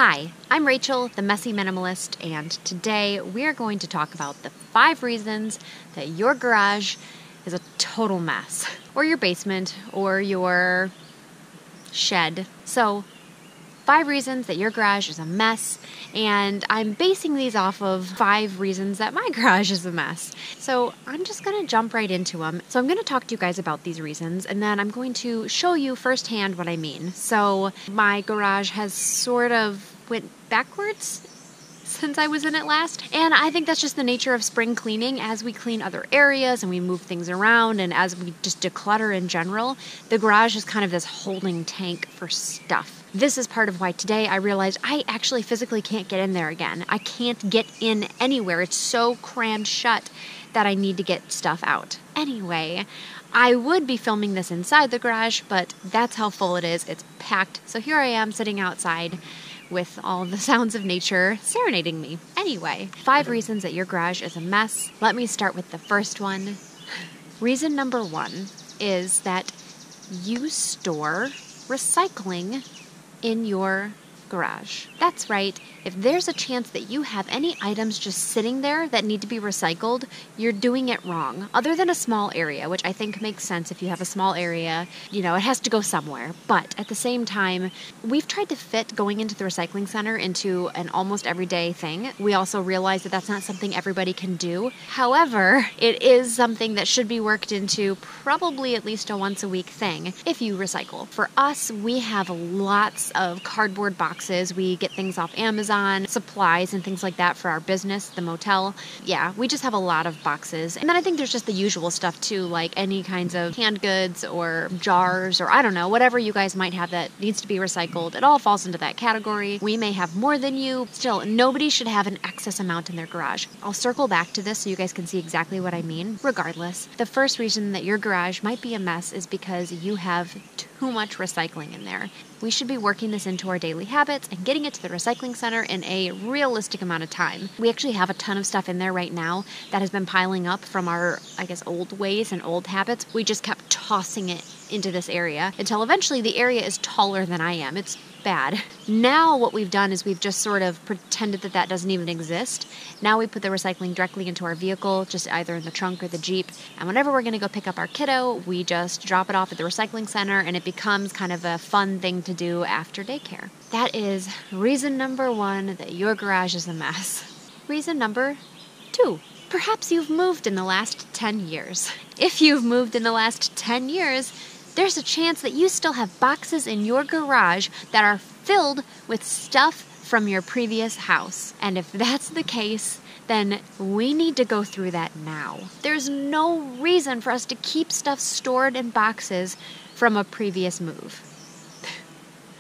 Hi, I'm Rachel, the Messy Minimalist, and today we're going to talk about the 5 reasons that your garage is a total mess, or your basement, or your shed. So, 5 reasons that your garage is a mess, and I'm basing these off of 5 reasons that my garage is a mess. So I'm just going to jump right into them. So I'm going to talk to you guys about these reasons, and then I'm going to show you firsthand what I mean. So my garage has sort of went backwards since I was in it last. And I think that's just the nature of spring cleaning. As we clean other areas and we move things around and as we just declutter in general, the garage is kind of this holding tank for stuff. This is part of why today I realized I actually physically can't get in there again. I can't get in anywhere. It's so crammed shut that I need to get stuff out. Anyway, I would be filming this inside the garage, but that's how full it is. It's packed. So here I am sitting outside with all the sounds of nature serenading me. Anyway, 5 reasons that your garage is a mess. Let me start with the first one. Reason number 1 is that you store recycling in your garage. That's right. If there's a chance that you have any items just sitting there that need to be recycled, you're doing it wrong. Other than a small area, which I think makes sense if you have a small area, it has to go somewhere. But at the same time, we've tried to fit going into the recycling center into an almost everyday thing. We also realize that that's not something everybody can do. However, it is something that should be worked into probably at least a once a week thing if you recycle. For us, we have lots of cardboard boxes. We get things off Amazon, supplies and things like that for our business, the motel. Yeah, we just have a lot of boxes. And then I think there's just the usual stuff too, like any kinds of canned goods or jars or I don't know, whatever you guys might have that needs to be recycled. It all falls into that category. We may have more than you. Still, nobody should have an excess amount in their garage. I'll circle back to this so you guys can see exactly what I mean. Regardless, the first reason that your garage might be a mess is because you have too much recycling in there. We should be working this into our daily habits and getting it to the recycling center in a realistic amount of time. We actually have a ton of stuff in there right now that has been piling up from our, old ways and old habits. We just kept tossing it into this area until eventually the area is taller than I am. It's bad. Now what we've done is we've just sort of pretended that that doesn't even exist. Now we put the recycling directly into our vehicle, just either in the trunk or the Jeep. And whenever we're going to go pick up our kiddo, we just drop it off at the recycling center and it becomes kind of a fun thing to do after daycare. That is reason number 1 that your garage is a mess. Reason number 2. Perhaps you've moved in the last 10 years. If you've moved in the last 10 years, there's a chance that you still have boxes in your garage that are filled with stuff from your previous house. And if that's the case, then we need to go through that now. There's no reason for us to keep stuff stored in boxes from a previous move.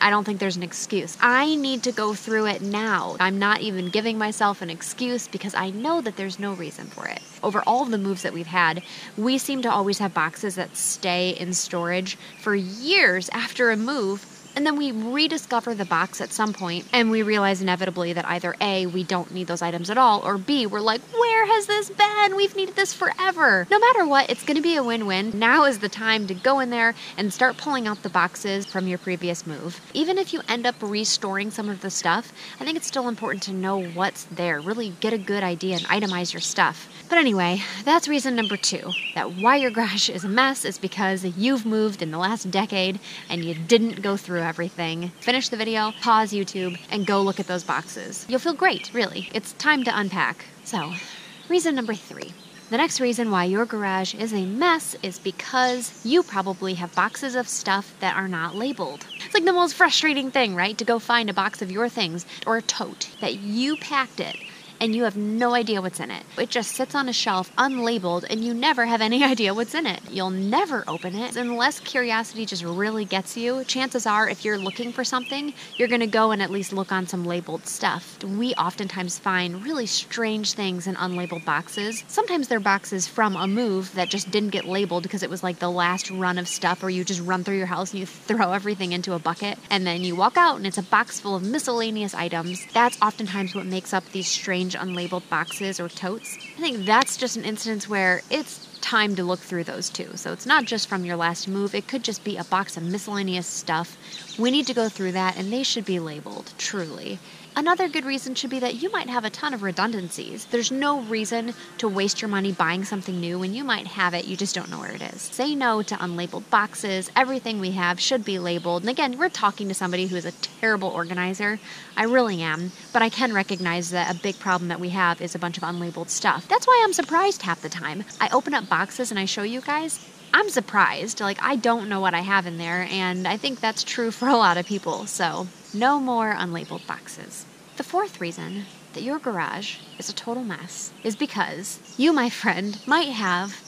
I don't think there's an excuse. I need to go through it now. I'm not even giving myself an excuse because I know that there's no reason for it. Over all of the moves that we've had, we seem to always have boxes that stay in storage for years after a move. And then we rediscover the box at some point and we realize inevitably that either A, we don't need those items at all, or B, we're like, where has this been? We've needed this forever. No matter what, it's going to be a win-win. Now is the time to go in there and start pulling out the boxes from your previous move. Even if you end up restoring some of the stuff, I think it's still important to know what's there. Really get a good idea and itemize your stuff. But anyway, that's reason number 2, that why your garage is a mess is because you've moved in the last decade and you didn't go through everything. Finish the video, pause YouTube, and go look at those boxes. You'll feel great, really. It's time to unpack. So, reason number 3. The next reason why your garage is a mess is because you probably have boxes of stuff that are not labeled. It's like the most frustrating thing, right? To go find a box of your things or a tote that you packed it and you have no idea what's in it. It just sits on a shelf unlabeled and you never have any idea what's in it. You'll never open it unless curiosity just really gets you. Chances are if you're looking for something, you're going to go and at least look on some labeled stuff. We oftentimes find really strange things in unlabeled boxes. Sometimes they're boxes from a move that just didn't get labeled because it was like the last run of stuff, or you just run through your house and you throw everything into a bucket and then you walk out and it's a box full of miscellaneous items. That's oftentimes what makes up these strange unlabeled boxes or totes. I think that's just an instance where it's time to look through those too. So it's not just from your last move. It could just be a box of miscellaneous stuff We need to go through that, and they should be labeled, truly. Another good reason should be that you might have a ton of redundancies. There's no reason to waste your money buying something new when you might have it, you just don't know where it is. Say no to unlabeled boxes. Everything we have should be labeled. And again, we're talking to somebody who is a terrible organizer. I really am. But I can recognize that a big problem that we have is a bunch of unlabeled stuff. That's why I'm surprised half the time. I open up boxes and I show you guys. I'm surprised. I don't know what I have in there, and I think that's true for a lot of people. So, no more unlabeled boxes. The fourth reason that your garage is a total mess is because you, my friend, might have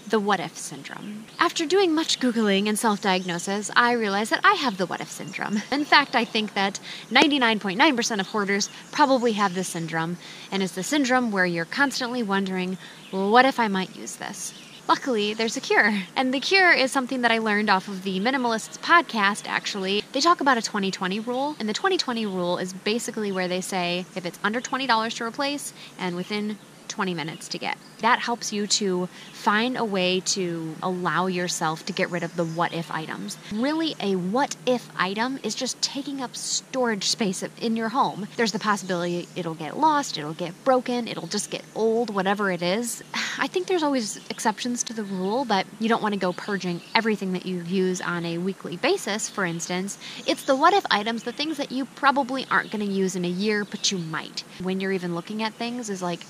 the what-if syndrome. After doing much Googling and self-diagnosis, I realized that I have the what-if syndrome. In fact, I think that 99.9% of hoarders probably have this syndrome, and it's the syndrome where you're constantly wondering, well, what if I might use this? Luckily, there's a cure. And the cure is something that I learned off of the Minimalists podcast, actually. They talk about a 20-20 rule, and the 20-20 rule is basically where they say if it's under $20 to replace and within 20 minutes to get. That helps you to find a way to allow yourself to get rid of the what-if items. Really, a what-if item is just taking up storage space in your home. There's the possibility it'll get lost, it'll get broken, it'll just get old, whatever it is. I think there's always exceptions to the rule, but you don't want to go purging everything that you use on a weekly basis, for instance. It's the what-if items, the things that you probably aren't going to use in a year, but you might. When you're even looking at things, is like,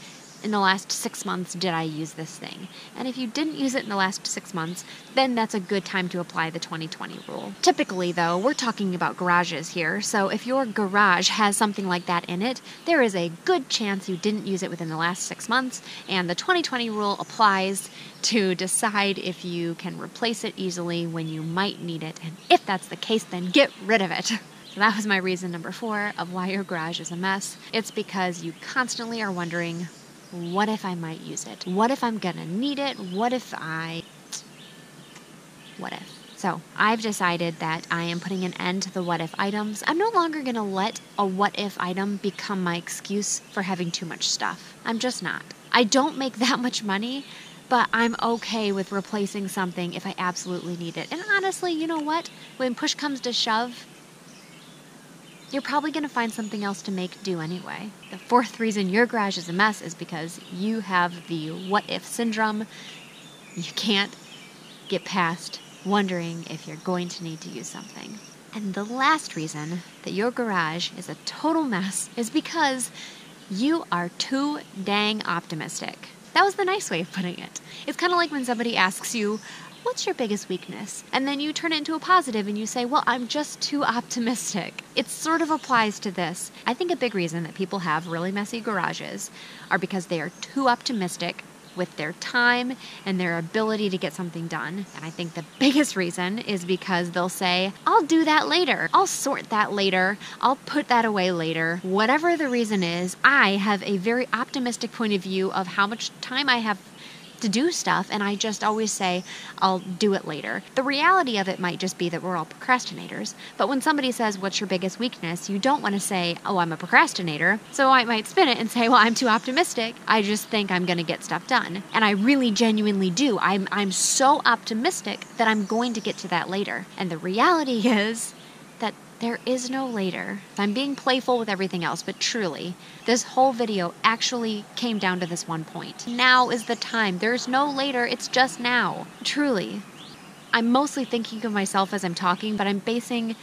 in the last 6 months, did I use this thing? And if you didn't use it in the last 6 months, then that's a good time to apply the 20-20 rule. Typically, though, we're talking about garages here, so if your garage has something like that in it, there is a good chance you didn't use it within the last 6 months, and the 20-20 rule applies to decide if you can replace it easily when you might need it, and if that's the case, then get rid of it. So that was my reason number 4 of why your garage is a mess. It's because you constantly are wondering, what if I might use it? What if I'm gonna need it? What if? So I've decided that I am putting an end to the what if items. I'm no longer gonna let a what if item become my excuse for having too much stuff. I'm just not. I don't make that much money, but I'm okay with replacing something if I absolutely need it. And honestly, you know what? When push comes to shove, you're probably going to find something else to make do anyway. The fourth reason your garage is a mess is because you have the what-if syndrome. You can't get past wondering if you're going to need to use something. And the last reason that your garage is a total mess is because you are too dang optimistic. That was the nice way of putting it. It's kind of like when somebody asks you, what's your biggest weakness? And then you turn it into a positive and you say, well, I'm just too optimistic. It sort of applies to this. I think a big reason that people have really messy garages are because they are too optimistic with their time and their ability to get something done. And I think the biggest reason is because they'll say, I'll do that later. I'll sort that later. I'll put that away later. Whatever the reason is, I have a very optimistic point of view of how much time I have to do stuff, and I just always say, I'll do it later. The reality of it might just be that we're all procrastinators, but when somebody says, what's your biggest weakness, you don't want to say, oh, I'm a procrastinator. So I might spin it and say, well, I'm too optimistic. I just think I'm going to get stuff done. And I really genuinely do. I'm so optimistic that I'm going to get to that later. And the reality is that there is no later. I'm being playful with everything else, but truly, this whole video actually came down to this one point. Now is the time. There's no later. It's just now. Truly. I'm mostly thinking of myself as I'm talking, but I'm basing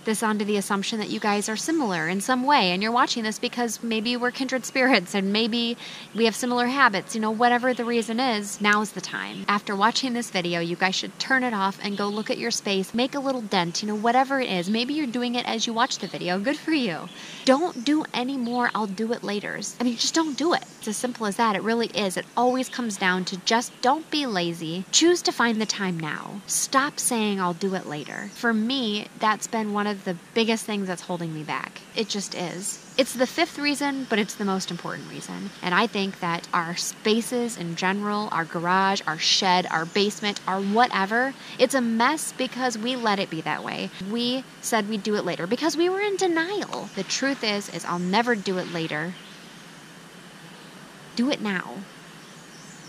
this onto the assumption that you guys are similar in some way, and you're watching this because maybe we're kindred spirits and maybe we have similar habits. Whatever the reason is, now's the time. After watching this video, you guys should turn it off and go look at your space, make a little dent, whatever it is. Maybe you're doing it as you watch the video. Good for you. Don't do any more I'll do it laters. Just don't do it. It's as simple as that. It really is. It always comes down to just don't be lazy. Choose to find the time now. Stop saying I'll do it later. For me, that's been one of the biggest things that's holding me back. It just is. It's the fifth reason, but it's the most important reason. And I think that our spaces in general, our garage, our shed, our basement, our whatever, it's a mess because we let it be that way. We said we'd do it later because we were in denial. The truth is I'll never do it later. Do it now.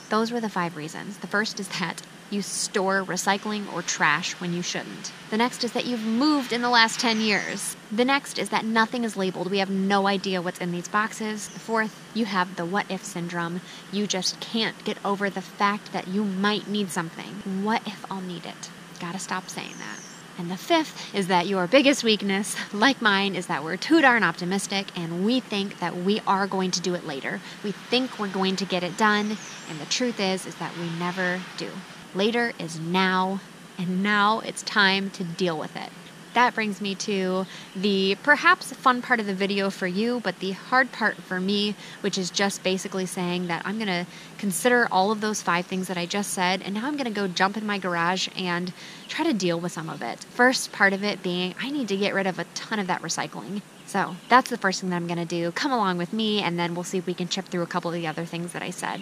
Those were the 5 reasons. The first is that you store recycling or trash when you shouldn't. The next is that you've moved in the last 10 years. The next is that nothing is labeled. We have no idea what's in these boxes. The fourth, you have the what if syndrome. You just can't get over the fact that you might need something. What if I'll need it? Gotta stop saying that. And the fifth is that your biggest weakness, like mine, is that we're too darn optimistic and we think that we are going to do it later. We think we're going to get it done, and the truth is that we never do. Later is now, and now it's time to deal with it. That brings me to the perhaps fun part of the video for you, but the hard part for me, which is just basically saying that I'm going to consider all of those 5 things that I just said, and now I'm going to go jump in my garage and try to deal with some of it. First part of it being I need to get rid of a ton of that recycling. So that's the first thing that I'm going to do. Come along with me, and then we'll see if we can chip through a couple of the other things that I said.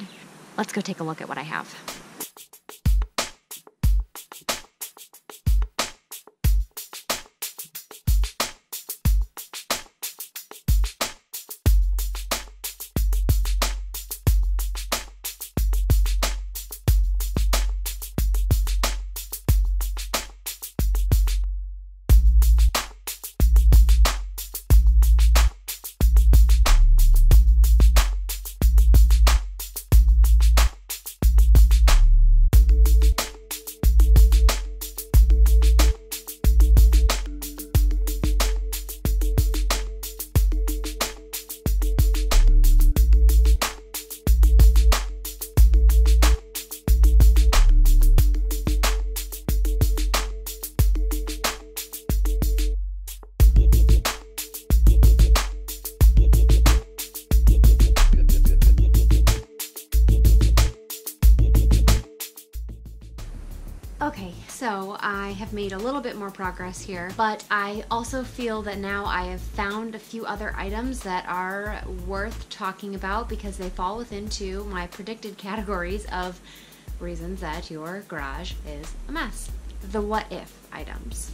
Let's go take a look at what I have. Okay, so I have made a little bit more progress here, but I also feel that now I have found a few other items that are worth talking about because they fall within my predicted categories of reasons that your garage is a mess. The what if items.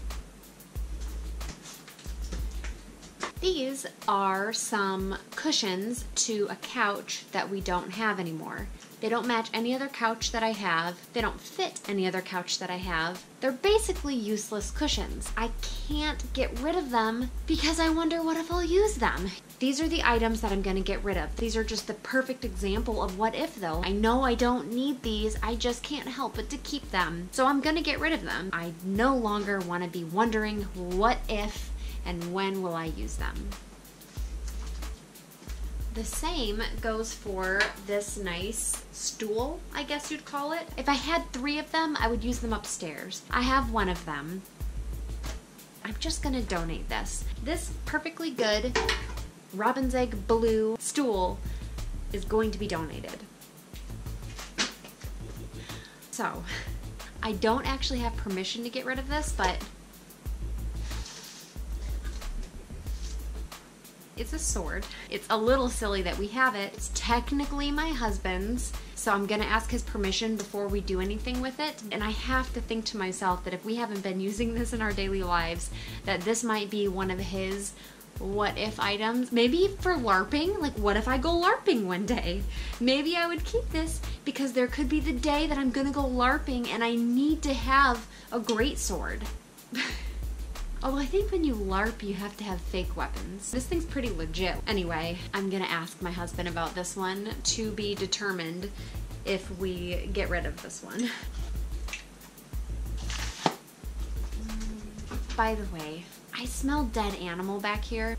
These are some cushions to a couch that we don't have anymore. They don't match any other couch that I have. They don't fit any other couch that I have. They're basically useless cushions. I can't get rid of them because I wonder what if I'll use them. These are the items that I'm gonna get rid of. These are just the perfect example of what if though. I know I don't need these, I just can't help but to keep them. So I'm gonna get rid of them. I no longer wanna be wondering what if and when will I use them. The same goes for this nice stool, I guess you'd call it. If I had 3 of them, I would use them upstairs. I have 1 of them. I'm just gonna donate this. This perfectly good robin's egg blue stool is going to be donated. So, I don't actually have permission to get rid of this, but it's a sword. It's a little silly that we have it. It's technically my husband's, so I'm gonna ask his permission before we do anything with it. And I have to think to myself that if we haven't been using this in our daily lives, that this might be one of his what if items. Maybe for LARPing, like what if I go LARPing one day? Maybe I would keep this because there could be the day that I'm gonna go LARPing and I need to have a great sword. Oh, I think when you LARP, you have to have fake weapons. This thing's pretty legit. Anyway, I'm gonna ask my husband about this one to be determined if we get rid of this one. By the way, I smell dead animal back here.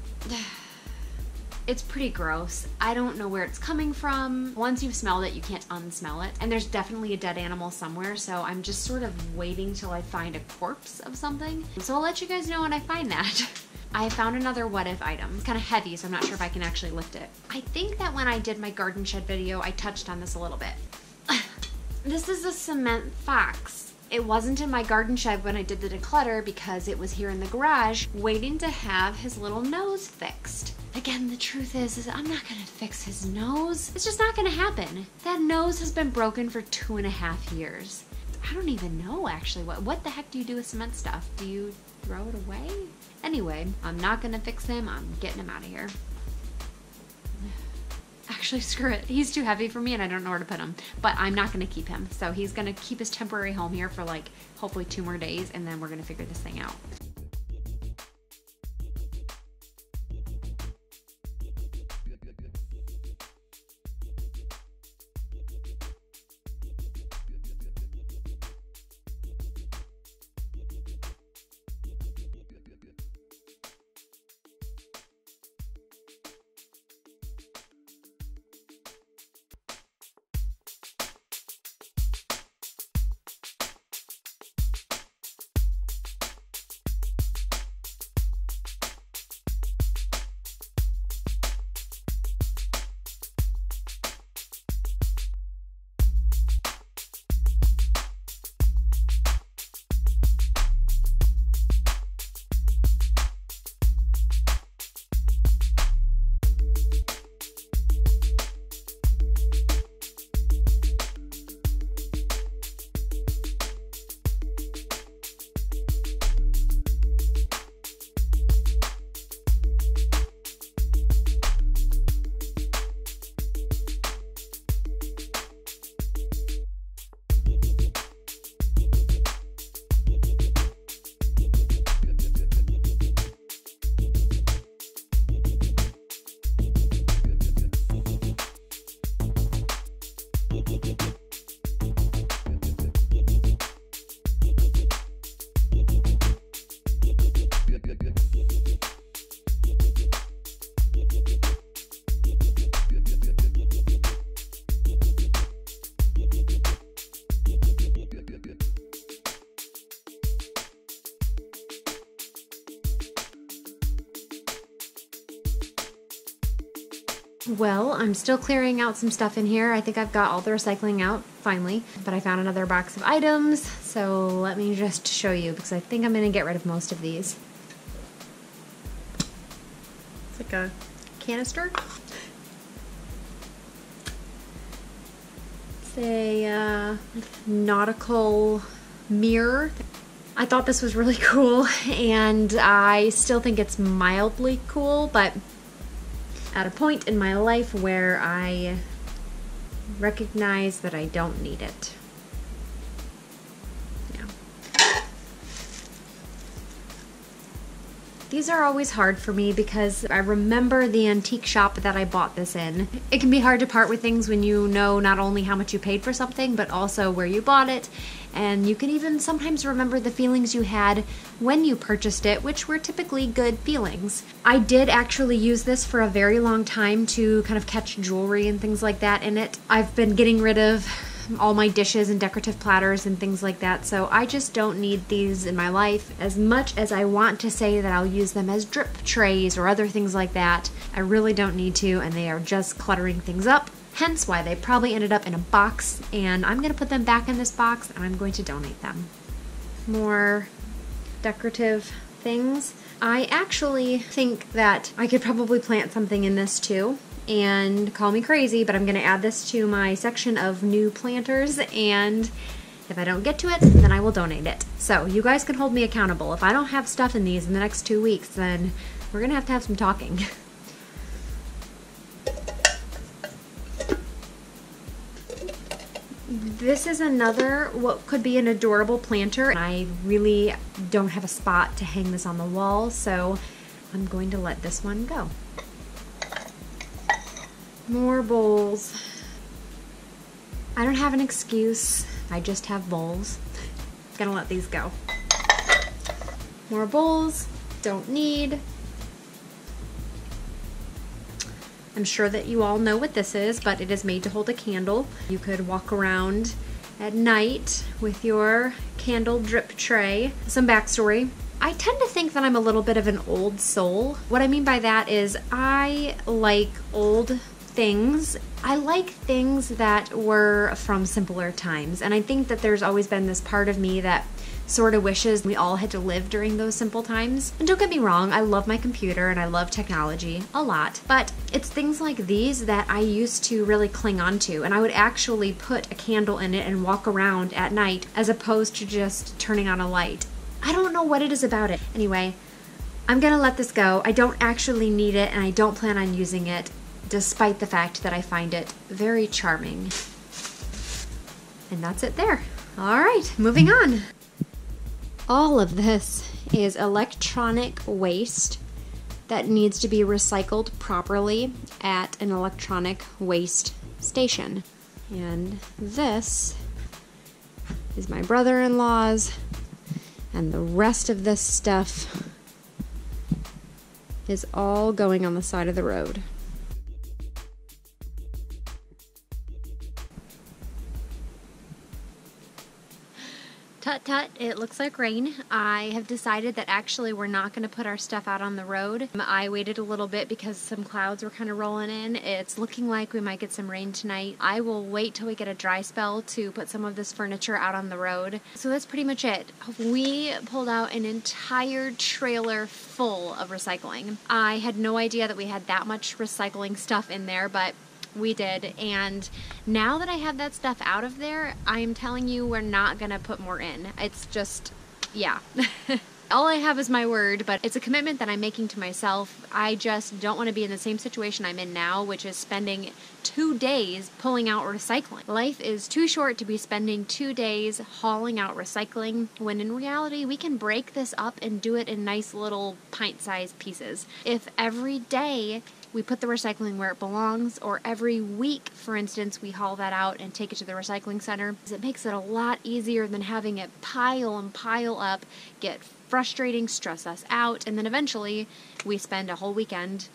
It's pretty gross. I don't know where it's coming from. Once you've smelled it, you can't unsmell it. And there's definitely a dead animal somewhere, so I'm just sort of waiting till I find a corpse of something. So I'll let you guys know when I find that. I found another what if item. It's kind of heavy, so I'm not sure if I can actually lift it. I think that when I did my garden shed video, I touched on this a little bit. This is a cement fox. It wasn't in my garden shed when I did the declutter because it was here in the garage waiting to have his little nose fixed. Again, the truth is I'm not gonna fix his nose. It's just not gonna happen. That nose has been broken for 2.5 years. I don't even know actually. What the heck do you do with cement stuff? Do you throw it away? Anyway, I'm not gonna fix him. I'm getting him out of here. actually, screw it. He's too heavy for me and I don't know where to put him. But I'm not going to keep him. So he's going to keep his temporary home here for like hopefully 2 more days, and then we're going to figure this thing out. Well, I'm still clearing out some stuff in here. I think I've got all the recycling out, finally. But I found another box of items, so let me just show you, because I think I'm going to get rid of most of these. It's like a canister. It's a nautical mirror. I thought this was really cool, and I still think it's mildly cool, but at a point in my life where I recognize that I don't need it. Yeah. These are always hard for me because I remember the antique shop that I bought this in. It can be hard to part with things when you know not only how much you paid for something, but also where you bought it. And you can even sometimes remember the feelings you had when you purchased it, which were typically good feelings. I did actually use this for a very long time to kind of catch jewelry and things like that in it. I've been getting rid of all my dishes and decorative platters and things like that, so I just don't need these in my life. As much as I want to say that I'll use them as drip trays or other things like that, I really don't need to, and they are just cluttering things up. Hence why they probably ended up in a box, and I'm going to put them back in this box and I'm going to donate them. More decorative things. I actually think that I could probably plant something in this too, and call me crazy, but I'm going to add this to my section of new planters, and if I don't get to it, then I will donate it. So you guys can hold me accountable. If I don't have stuff in these in the next 2 weeks, then we're going to have some talking. This is another, what could be an adorable planter. I really don't have a spot to hang this on the wall, so I'm going to let this one go. More bowls. I don't have an excuse. I just have bowls. Gonna let these go. More bowls. Don't need. I'm sure that you all know what this is, but it is made to hold a candle. You could walk around at night with your candle drip tray. Some backstory. I tend to think that I'm a little bit of an old soul. What I mean by that is I like old things. I like things that were from simpler times, and I think that there's always been this part of me that sort of wishes we all had to live during those simple times. And don't get me wrong, I love my computer and I love technology a lot, but it's things like these that I used to really cling on to, and I would actually put a candle in it and walk around at night as opposed to just turning on a light. I don't know what it is about it. Anyway, I'm gonna let this go. I don't actually need it and I don't plan on using it. despite the fact that I find it very charming. And that's it there. All right, moving on. All of this is electronic waste that needs to be recycled properly at an electronic waste station. And this is my brother-in-law's, and the rest of this stuff is all going on the side of the road. Tut tut, it looks like rain. I have decided that actually we're not going to put our stuff out on the road. I waited a little bit because some clouds were kind of rolling in. It's looking like we might get some rain tonight. I will wait till we get a dry spell to put some of this furniture out on the road. So that's pretty much it. We pulled out an entire trailer full of recycling. I had no idea that we had that much recycling stuff in there, but we did, and now that I have that stuff out of there, I am telling you we're not gonna put more in. It's just, yeah. All I have is my word, but it's a commitment that I'm making to myself. I just don't want to be in the same situation I'm in now, which is spending 2 days pulling out recycling. Life is too short to be spending 2 days hauling out recycling, when in reality we can break this up and do it in nice little pint-sized pieces. If every day we put the recycling where it belongs, or every week, for instance, we haul that out and take it to the recycling center, it makes it a lot easier than having it pile and pile up, get frustrating, stress us out, and then eventually we spend a whole weekend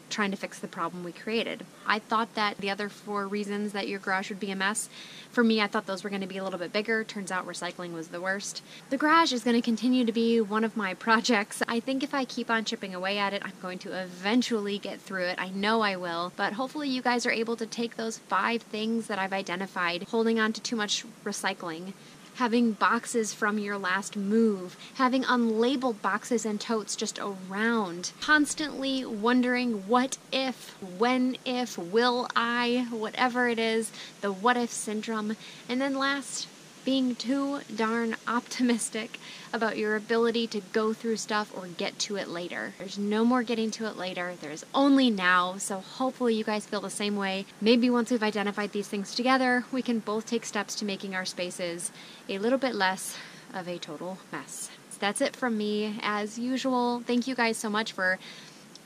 trying to fix the problem we created. I thought that the other 4 reasons that your garage would be a mess, for me, I thought those were going to be a little bit bigger. Turns out recycling was the worst. The garage is going to continue to be one of my projects. I think if I keep on chipping away at it, I'm going to eventually get through it. I know I will, but hopefully you guys are able to take those 5 things that I've identified, holding on to too much recycling, having boxes from your last move, having unlabeled boxes and totes just around, constantly wondering what if, when if, will I, whatever it is, the what if syndrome, and then last, being too darn optimistic about your ability to go through stuff or get to it later. There's no more getting to it later. There's only now, so hopefully you guys feel the same way. Maybe once we've identified these things together, we can both take steps to making our spaces a little bit less of a total mess. So that's it from me. As usual, thank you guys so much for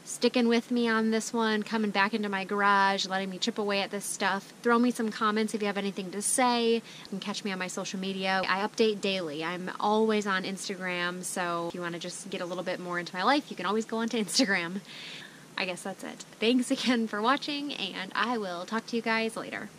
sticking with me on this one, coming back into my garage, letting me chip away at this stuff. Throw me some comments if you have anything to say. You can catch me on my social media. I update daily. I'm always on Instagram, so if you want to just get a little bit more into my life, you can always go onto Instagram. I guess that's it. Thanks again for watching, and I will talk to you guys later.